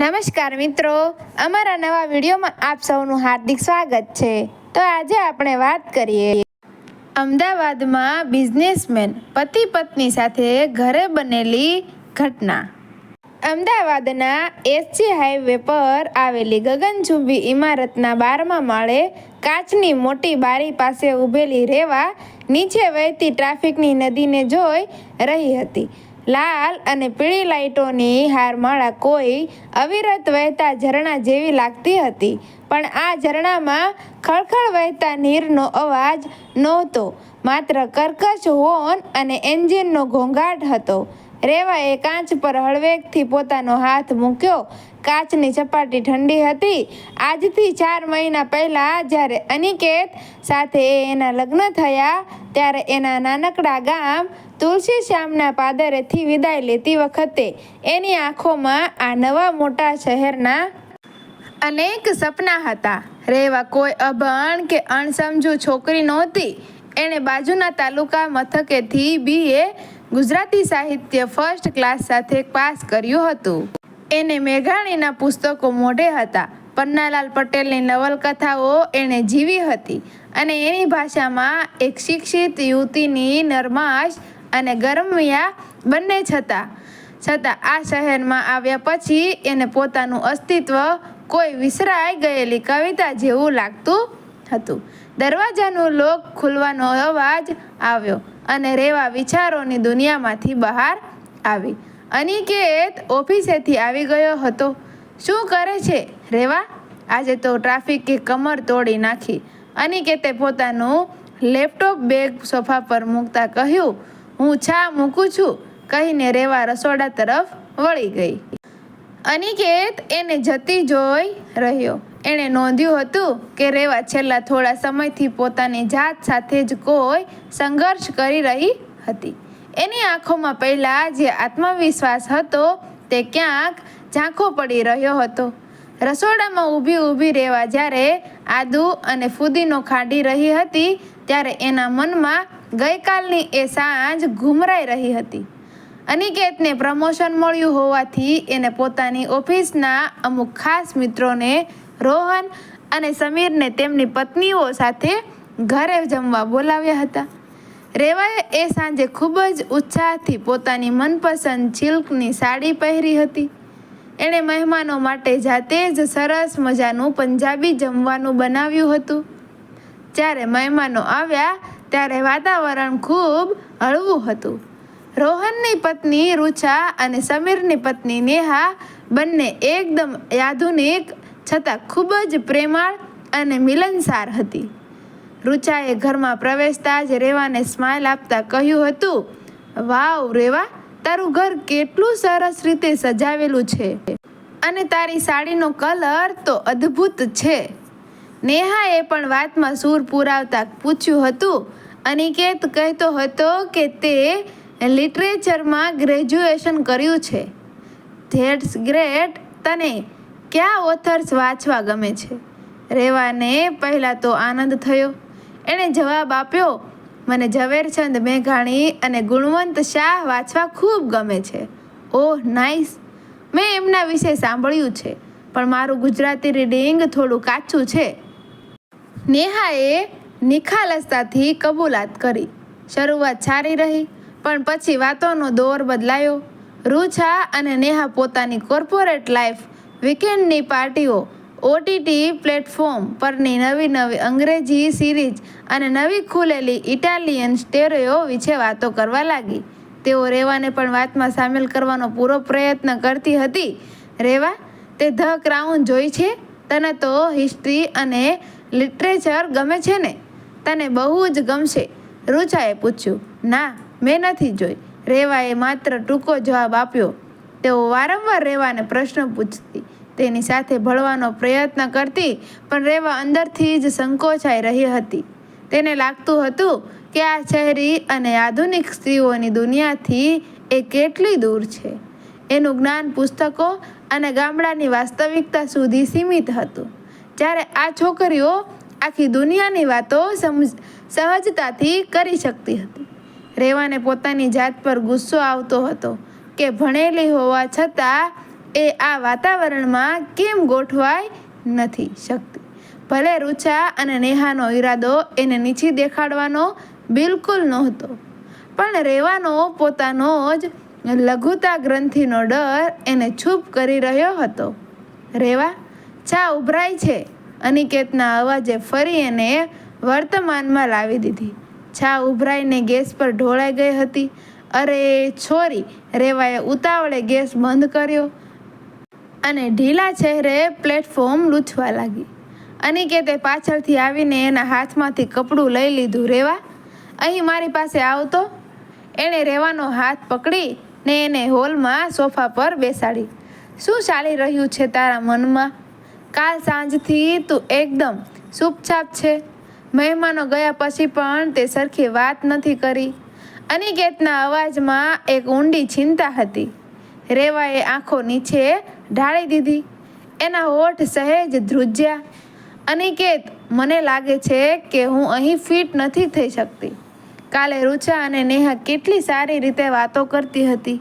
નમસ્કાર મિત્રો, અમારા નવા વિડીયોમાં આપ સૌનું હાર્દિક સ્વાગત છે। તો આજે આપણે વાત કરીએ અમદાવાદમાં બિઝનેસમેન પતિ પત્ની સાથે ઘરે બનેલી ઘટના। અમદાવાદના એસજી હાઈવે પર આવેલી ગગનચુંબી ઇમારતના 12મા માળે કાચની મોટી બારી પાસે ઊભેલી રેવા નીચે વહેતી ટ્રાફિકની નદીને જોઈ રહી હતી। લાલ અને પીળી લાઇટોની હારમાળા કોઈ અવિરત વહેતા ઝરણા જેવી લાગતી હતી, પણ આ ઝરણામાં ખળખળ વહેતા નીરનો અવાજ નહોતો, માત્ર કર્કશ હોર્ન અને એન્જિનનો ઘોંઘાટ હતો। રેવાએ કાચ પર હળવેકથી પોતાનો હાથ મૂક્યો। કાચની સપાટી ઠંડી હતી। આજથી 4 મહિના પહેલાં જ્યારે અનિકેત સાથે એના લગ્ન થયા, ત્યારે એના નાનકડા ગામ તુલસીશ્યામના પાદરેથી વિદાય લેતી વખતે એની આંખોમાં આ નવા મોટા શહેરના અનેક સપના હતા। રેવા કોઈ અભણ કે અણસમજુ છોકરી નહોતી। એણે બાજુના તાલુકા મથકેથી BA ગુજરાતી સાહિત્ય ફર્સ્ટ ક્લાસ સાથે પાસ કર્યું હતું। એને મેઘાણીના પુસ્તકો મોઢે હતા। પન્નાલાલ પટેલની નવલકથાઓ એણે જીવી હતી અને એની ભાષામાં એક શિક્ષિત યુવતીની નરમાશ અને ગરમિયા બંને છતાં આ શહેરમાં આવ્યા પછી એને પોતાનું અસ્તિત્વ કોઈ વિસરાઈ ગયેલી કવિતા જેવું લાગતું હતું। દરવાજાનું લોક ખુલવાનો અવાજ આવ્યો અને રેવા વિચારોની દુનિયામાંથી બહાર આવી। અનિકેત ઓફિસેથી આવી ગયો હતો। શું કરે છે રેવા? આજે તો ટ્રાફિકે કમર તોડી નાખી। અનિકેતે પોતાનું લેપટોપ બેગ સોફા પર મૂકતા કહ્યું, હું ચા મૂકું છું કહીને રેવા રસોડા તરફ વળી ગઈ। અનિકેત એને જતી જોઈ રહ્યો। એણે નોંધ્યું હતું કે રેવા છેલ્લા થોડા સમયથી પોતાની જાત સાથે જ કોઈ સંઘર્ષ કરી રહી હતી। એની આંખોમાં પહેલાં જે આત્મવિશ્વાસ હતો તે ક્યાંક ઝાંખો પડી રહ્યો હતો। રસોડામાં ઊભી રેવા જ્યારે આદુ અને ફુદીનો ખાંડી રહી હતી, ત્યારે એના મનમાં ગઈકાલની એ સાંજ ઘૂમરાઈ રહી હતી। અનિકેતને પ્રમોશન મળ્યું હોવાથી એને પોતાની ઓફિસના અમુક ખાસ મિત્રોને, રોહન અને સમીરને તેમની પત્નીઓ સાથે ઘરે જમવા બોલાવ્યા હતા। રેવાએ એ સાંજે ખૂબ જ ઉત્સાહથી પોતાની મનપસંદ સિલ્કની સાડી પહેરી હતી। એણે મહેમાનો માટે જાતે જ સરસ મજાનું પંજાબી જમવાનું બનાવ્યું હતું। જ્યારે મહેમાનો આવ્યા ત્યારે વાતાવરણ ખૂબ હળવું હતું। રોહનની પત્ની રૂચા અને સમીરની પત્ની નેહા બંને એકદમ આધુનિક છતાં ખૂબ જ પ્રેમાળ અને મિલનસાર હતી। રૂચાએ ઘરમાં પ્રવેશતા જ રેવાને સ્માઇલ આપતા કહ્યું હતું, વાવ રેવા, તારું ઘર કેટલું સરસ રીતે સજાવેલું છે અને તારી સાડીનો કલર તો અદ્ભુત છે। નેહાએ પણ વાતમાં સૂર પુરાવતા પૂછ્યું હતું, અનિકેત કહેતો હતો કે તે લિટરેચરમાં ગ્રેજ્યુએશન કર્યું છે। ધેટ્સ ગ્રેટ, તને કયા ઓથર્સ વાંચવા ગમે છે? રેવાને પહેલાં તો આનંદ થયો। એણે જવાબ આપ્યો, મને ઝવેરચંદ મેઘાણી અને ગુણવંત શાહ વાંચવા ખૂબ ગમે છે। ઓહ નાઇસ, મેં એમના વિશે સાંભળ્યું છે, પણ મારું ગુજરાતી રીડિંગ થોડું કાચું છે। નેહાએ નિખાલસતાથી કબૂલાત કરી। શરૂઆત સારી રહી, પણ પછી વાતોનો દોર બદલાયો। રૂચા અને નેહા પોતાની કોર્પોરેટ લાઈફ, વીકેન્ડની પાર્ટીઓ, OTT પ્લેટફોર્મ પરની નવી અંગ્રેજી સિરીઝ અને નવી ખુલેલી ઇટાલિયન સ્ટોરીઓ વિશે વાતો કરવા લાગી। તેઓ રેવાને પણ વાતમાં સામેલ કરવાનો પૂરો પ્રયત્ન કરતી હતી। રેવા, તે ધ ક્રાઉન જોઈ છે? તને તો હિસ્ટ્રી અને લિટરેચર ગમે છે ને? તને બહુ જ ગમશે, રૂચાએ પૂછ્યું। ના, મેં નથી જોઈ, રેવાએ માત્ર ટૂંકો જવાબ આપ્યો। તેઓ વારંવાર રેવાને પ્રશ્ન પૂછતી, તેની સાથે ભળવાનો પ્રયત્ન કરતી, પણ રેવા અંદરથી જ સંકોચાઈ રહી હતી। તેને લાગતું હતું કે આ શહેરી અને આધુનિક સ્ત્રીઓની દુનિયાથી એ કેટલી દૂર છે। એનું જ્ઞાન પુસ્તકો અને ગામડાની વાસ્તવિકતા સુધી સીમિત હતું, જ્યારે આ છોકરીઓ આખી દુનિયાની વાતો સહજતાથી કરી શકતી હતી। રેવાને પોતાની જાત પર ગુસ્સો આવતો હતો કે ભણેલી હોવા છતાં એ આ વાતાવરણમાં કેમ ગોઠવાઈ નથી શકતી. ભલે રુચા અને નેહાનો ઈરાદો એને નીચી દેખાડવાનો બિલકુલ નહોતો, પણ રેવાનો પોતાનો જ લઘુતા ગ્રંથિનો ડર એને છૂપ કરી રહ્યો હતો. રેવા, ચા ઉભરાઈ છે, અનિકેતના અવાજે ફરી એને વર્તમાનમાં લાવી દીધી. ચા ઉભરાઈને ગેસ પર ઢોળાઈ ગઈ હતી. અરે છોરી, રેવાએ ઉતાવળે ગેસ બંધ કર્યો અને ઢીલા ચહેરે પ્લેટફોર્મ લૂછવા લાગી. અનિકેતે પાછળથી આવીને એના હાથમાંથી કપડું લઈ લીધું. રેવા, અહીં મારી પાસે આવતો. એણે રેવાનો હાથ પકડી ને એને હોલમાં સોફા પર બેસાડી. શું ચાલી રહ્યું છે તારા મનમાં? કાલ સાંજથી તું એકદમ ચૂપચાપ છે. મહેમાનો ગયા પછી પણ તે સરખી વાત નથી કરી. અનિકેતના અવાજમાં એક ઊંડી ચિંતા હતી. રેવાએ આંખો નીચે ઢાળી દીધી. એના હોઠ સહેજ ધ્રુજ્યા. અનિકેત, મને લાગે છે કે હું અહીં ફિટ નથી થઈ શકતી. કાલે રુચા અને નેહા કેટલી સારી રીતે વાતો કરતી હતી.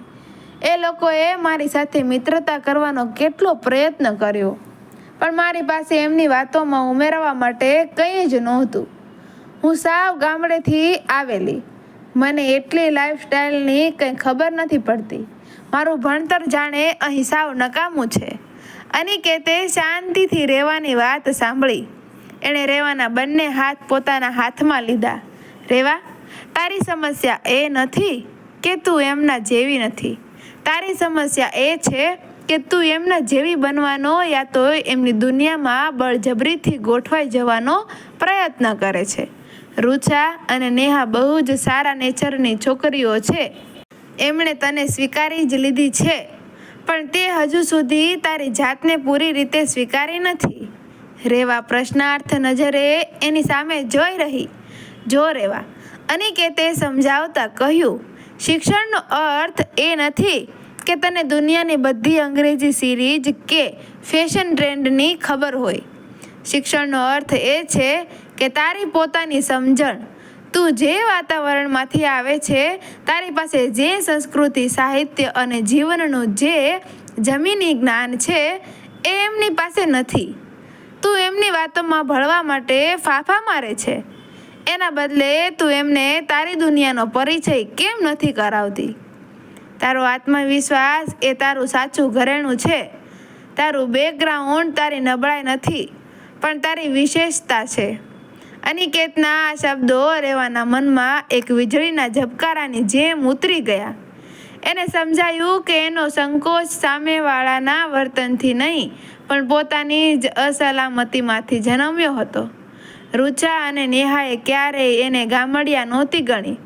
એ લોકોએ મારી સાથે મિત્રતા કરવાનો કેટલો પ્રયત્ન કર્યો, પણ મારી પાસે એમની વાતોમાં ઉમેરવા માટે કંઈ જ નહોતું. હું સાવ ગામડેથી આવેલી. મને એટલી લાઈફસ્ટાઈલની કંઈ ખબર નથી પડતી. મારું ભણતર જાણે અહીં સાવ નકામું છે. અનિકેતે શાંતિથી રેવાની વાત સાંભળી. એણે રેવાના બંને હાથ પોતાના હાથમાં લીધા. રેવા, તારી સમસ્યા એ નથી કે તું એમના જેવી નથી. તારી સમસ્યા એ છે કે તું એમના જેવી બનવાનો યા તો એમની દુનિયામાં બળજબરીથી ગોઠવાઈ જવાનો પ્રયત્ન કરે છે. રુચા અને નેહા બહુ જ સારા નેચરની છોકરીઓ છે. એમણે તને સ્વીકારી જ લીધી છે, પણ તે હજુ સુધી તારી જાતને પૂરી રીતે સ્વીકારી નથી. રેવા પ્રશ્નાર્થ નજરે એની સામે જોઈ રહી. જો રેવા, અનિકેતે સમજાવતા કહ્યું, શિક્ષણનો અર્થ એ નથી કે તને દુનિયાની બધી અંગ્રેજી સિરીઝ કે ફેશન ટ્રેન્ડની ખબર હોય. શિક્ષણનો અર્થ એ છે કે તારી પોતાની સમજણ, તું જે વાતાવરણમાંથી આવે છે, તારી પાસે જે સંસ્કૃતિ, સાહિત્ય અને જીવનનું જે જમીની જ્ઞાન છે, એ એમની પાસે નથી. તું એમની વાતોમાં ભળવા માટે ફાંફા મારે છે. એના બદલે તું એમને તારી દુનિયાનો પરિચય કેમ નથી કરાવતી? તારો આત્મવિશ્વાસ એ તારું સાચું ઘરેણું છે. તારું બેકગ્રાઉન્ડ તારી નબળાઈ નથી, પણ તારી વિશેષતા છે. અનિકેતના આ શબ્દો રેવાના મનમાં એક વીજળીના ઝબકારાની જેમ ઉતરી ગયા. એને સમજાયું કે એનો સંકોચ સામેવાળાના વર્તનથી નહીં, પણ પોતાની જ અસલામતીમાંથી જન્મ્યો હતો. રુચા અને નેહાએ ક્યારેય એને ગામડિયા નહોતી ગણી.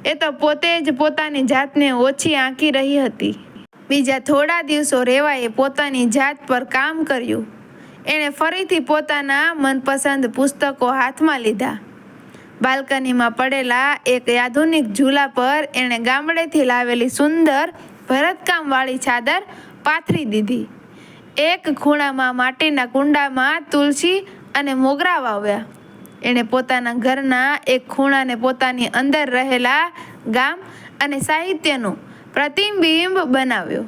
એ તો પોતે જ પોતાની જાતને ઓછી આંકી રહી હતી. બીજા થોડા દિવસો રેવાએ પોતાની જાત પર કામ કર્યું. એણે ફરીથી પોતાના મનપસંદ પુસ્તકો હાથમાં લીધા. બાલ્કનીમાં પડેલા એક આધુનિક ઝૂલા પર એણે ગામડેથી લાવેલી સુંદર ભરતકામવાળી ચાદર પાથરી દીધી. એક ખૂણામાં માટીના કુંડામાં તુલસી અને મોગરા વાવ્યા. એણે પોતાના ઘરના એક ખૂણાને પોતાની અંદર રહેલા ગામ અને સાહિત્યનું પ્રતિબિંબ બનાવ્યો.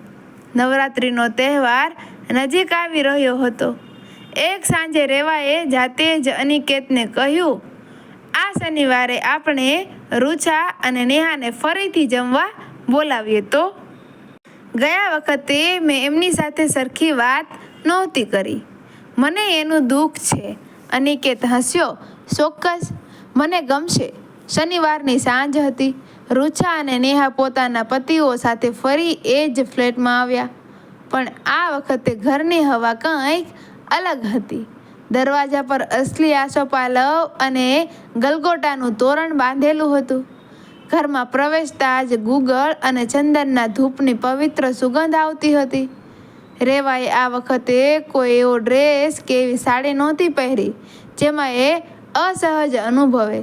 નવરાત્રિનો તહેવાર નજીક આવી રહ્યો હતો. એક સાંજે રેવાએ જાતે જ અનિકેતને કહ્યું, આ શનિવારે આપણે રુચા અને નેહાને ફરીથી જમવા બોલાવીએ તો? ગયા વખતે મેં એમની સાથે સરખી વાત નહોતી કરી. મને એનું દુઃખ છે. અનિકેત હસ્યો. ચોક્કસ, મને ગમશે. શનિવારની સાંજ હતી. રુચા અને નેહા પોતાના પતિઓ સાથે ફરી એ જ ફ્લેટમાં આવ્યા. પણ આ વખતે ઘરની હવા કંઈક અલગ હતી. દરવાજા પર અસલી આસોપાલવ અને ગલગોટાનું તોરણ બાંધેલું હતું. ઘરમાં પ્રવેશતા જ ગુગળ અને ચંદનના ધૂપની પવિત્ર સુગંધ આવતી હતી. રેવાએ આ વખતે કોઈ એવો ડ્રેસ કે એવી સાડી નહોતી પહેરી જેમાં એ અસહજ અનુભવે.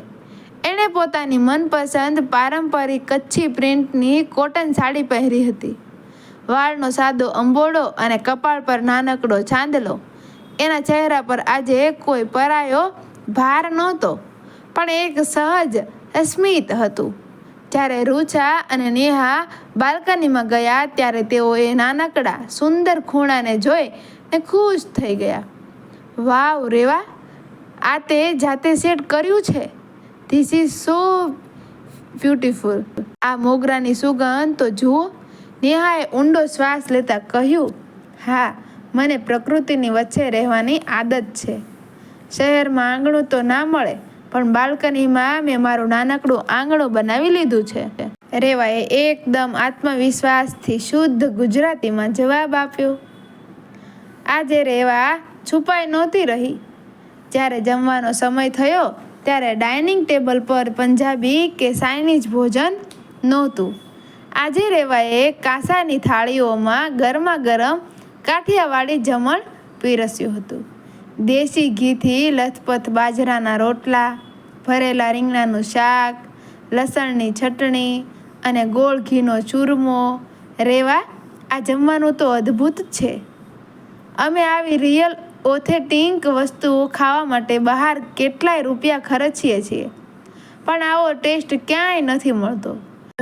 એણે પોતાની મનપસંદ પારંપરિક કચ્છી પ્રિન્ટની કોટન સાડી પહેરી હતી. વાળનો સાદો અંબોડો અને કપાળ પર નાનકડો ચાંદલો. એના ચહેરા પર આજે કોઈ પરાયો ભાર નહોતો, પણ એક સહજ સ્મિત હતું. જ્યારે રૂચા અને નેહા બાલ્કનીમાં ગયા ત્યારે તેઓએ નાનકડા સુંદર ખૂણાને જોઈને ખુશ થઈ ગયા. વાવ રેવા, આ તે જાતે સેટ કર્યું છે. This is so beautiful. આ મોગરાની સુગંધ તો જુઓ. નેહાએ ઊંડો શ્વાસ લેતા કહ્યું, હા, મને પ્રકૃતિની વચ્ચે રહેવાની આદત છે. શહેરમાં આંગણું તો ના મળે, પણ બાલ્કનીમાં મેં મારું નાનકડું આંગણું બનાવી લીધું છે. રેવાએ એકદમ આત્મવિશ્વાસથી શુદ્ધ ગુજરાતીમાં જવાબ આપ્યો. આજે રેવા છુપાઈ નહોતી રહી. જ્યારે જમવાનો સમય થયો ત્યારે ડાઇનિંગ ટેબલ પર પંજાબી કે ચાઇનીઝ ભોજન નહોતું. આજે રેવાએ કાંસાની થાળીઓમાં ગરમા ગરમ કાઠિયાવાડી જમણ પીરસ્યું હતું. દેશી ઘીથી લથપથ બાજરાના રોટલા, ભરેલા રીંગણાનું શાક, લસણની ચટણી અને ગોળ ઘીનો ચૂરમો. રેવા, આ જમવાનું તો અદ્ભુત છે. અમે આવી રિયલ ઓથેન્ટિક વસ્તુઓ ખાવા માટે બહાર કેટલાય રૂપિયા ખર્ચીએ છીએ, પણ આવો ટેસ્ટ ક્યાંય નથી મળતો.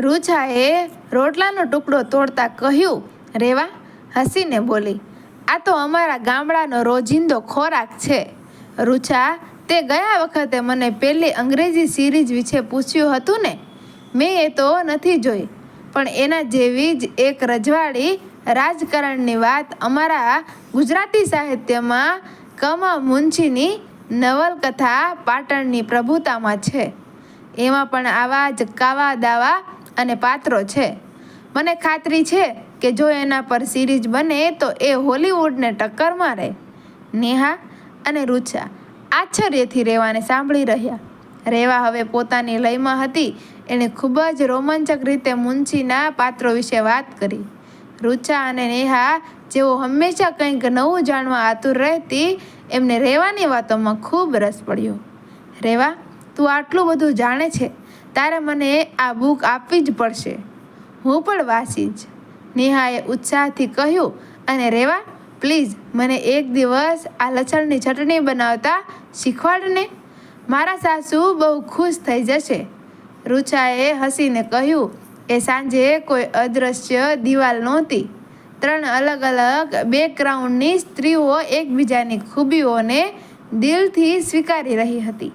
રૂચાએ રોટલાનો ટુકડો તોડતા કહ્યું. રેવા હસીને બોલી, આ તો અમારા ગામડાનો રોજિંદો ખોરાક છે. રૂચા, તે ગયા વખતે મને પેલી અંગ્રેજી સિરીઝ વિશે પૂછ્યું હતું ને, મેં એ તો નથી જોઈ, પણ એના જેવી જ એક રજવાડી રાજકારણની વાત અમારા ગુજરાતી સાહિત્યમાં કમા મુનશીની નવલકથા પાટણની પ્રભુતામાં છે. એમાં પણ આવા જ કાવા દાવા અને પાત્રો છે. મને ખાતરી છે કે જો એના પર સિરીઝ બને તો એ હોલિવૂડને ટક્કર મારે. નેહા અને રૂચા આશ્ચર્યથી રેવાને સાંભળી રહ્યા. રેવા હવે પોતાની લયમાં હતી. એણે ખૂબ જ રોમાંચક રીતે મુનશીના પાત્રો વિશે વાત કરી. રૂચા અને નેહા, જેઓ હંમેશા કંઈક નવું જાણવા આતુર રહેતી, એમને રેવાની વાતોમાં ખૂબ રસ પડ્યો. રેવા, તું આટલું બધું જાણે છે, તારે મને આ બુક આપવી જ પડશે. હું પણ વાંચીશ, નેહાએ ઉત્સાહથી કહ્યું. અને રેવા, પ્લીઝ મને એક દિવસ આ લસણની ચટણી બનાવતા શીખવાડને. મારા સાસુ બહુ ખુશ થઈ જશે. રૂચાએ હસીને કહ્યું. એ સાંજે કોઈ અદૃશ્ય દિવાલ નહોતી. 3 અલગ અલગ બેકગ્રાઉન્ડની સ્ત્રીઓ એકબીજાની ખૂબીઓને દિલથી સ્વીકારી રહી હતી.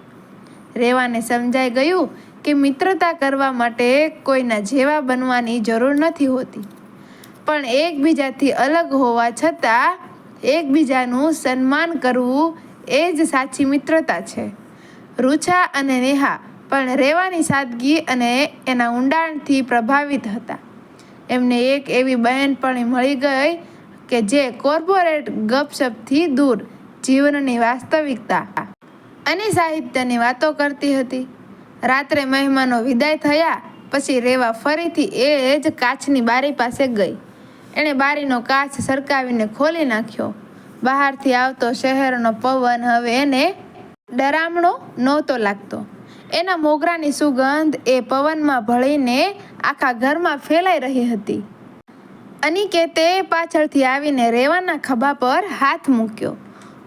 રેવાને સમજાઈ ગયું કે મિત્રતા કરવા માટે કોઈના જેવા બનવાની જરૂર નથી હોતી, પણ એકબીજાથી અલગ હોવા છતાં એકબીજાનું સન્માન કરવું એ જ સાચી મિત્રતા છે. રૂચા અને નેહા પણ રેવાની સાદગી અને એના ઊંડાણથી પ્રભાવિત હતા. એમને એક એવી બહેનપણી મળી ગઈ કે જે કોર્પોરેટ ગપશપથી દૂર જીવનની વાસ્તવિકતા અને સાહિત્યની વાતો કરતી હતી. રાત્રે મહેમાનો વિદાય થયા પછી રેવા ફરીથી એ જ કાચની બારી પાસે ગઈ. એણે બારીનો કાચ સરકાવીને ખોલી નાખ્યો. બહારથી આવતો શહેરનો પવન હવે એને ડરામણો નહોતો લાગતો. એના મોગરાની સુગંધ એ પવનમાં ભળીને આખા ઘરમાં ફેલાઈ રહી હતી. અનિકેતે પાછળથી આવીને રેવાના ખભા પર હાથ મૂક્યો.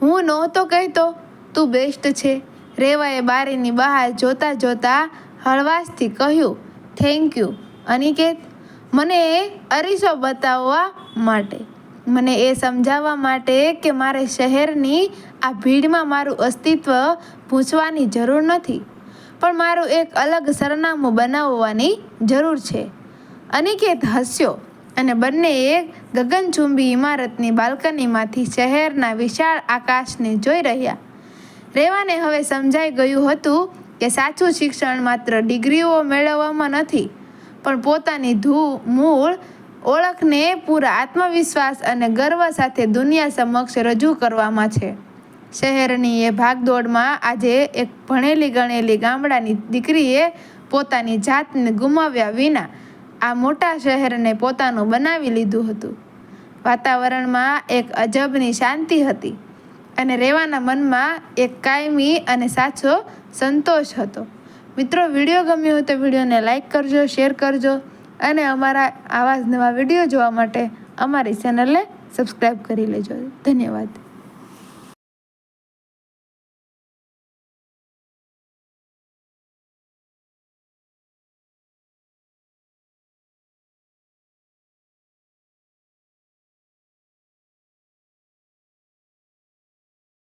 હું નહોતો કહેતો તું બેસ્ટ છે. રેવાએ બારીની બહાર જોતા જોતા હળવાશથી કહ્યું. થેન્ક યુ અનિકેત, મને અરીસો બતાવવા માટે, મને એ સમજાવવા માટે કે મારે શહેરની આ ભીડમાં મારું અસ્તિત્વ પૂછવાની જરૂર નથી, પણ મારું એક અલગ સરનામું બનાવવાની જરૂર છે. અનિકેત હસ્યો અને બંનેએ ગગનચુંબી ઇમારતની બાલ્કનીમાંથી શહેરના વિશાળ આકાશને જોઈ રહ્યા. રેવાને હવે સમજાઈ ગયું હતું કે સાચું શિક્ષણ માત્ર ડિગ્રીઓ મેળવવામાં નથી, પણ પોતાની મૂળ ઓળખને પૂરા આત્મવિશ્વાસ અને ગર્વ સાથે દુનિયા સમક્ષ રજૂ કરવામાં છે. શહેરની એ ભાગદોડમાં આજે એક ભણેલી ગણેલી ગામડાની દીકરીએ પોતાની જાતને ગુમાવ્યા વિના આ મોટા શહેરને પોતાનું બનાવી લીધું હતું. વાતાવરણમાં એક અજબની શાંતિ હતી અને રેવાના મનમાં એક કાયમી અને સાચો સંતોષ હતો. મિત્રો, વિડીયો ગમ્યો હોય તો વિડીયોને લાઈક કરજો, શેર કરજો અને અમારા આવા જ નવા વિડીયો જોવા માટે અમારી ચેનલને સબસ્ક્રાઈબ કરી લેજો. ધન્યવાદ.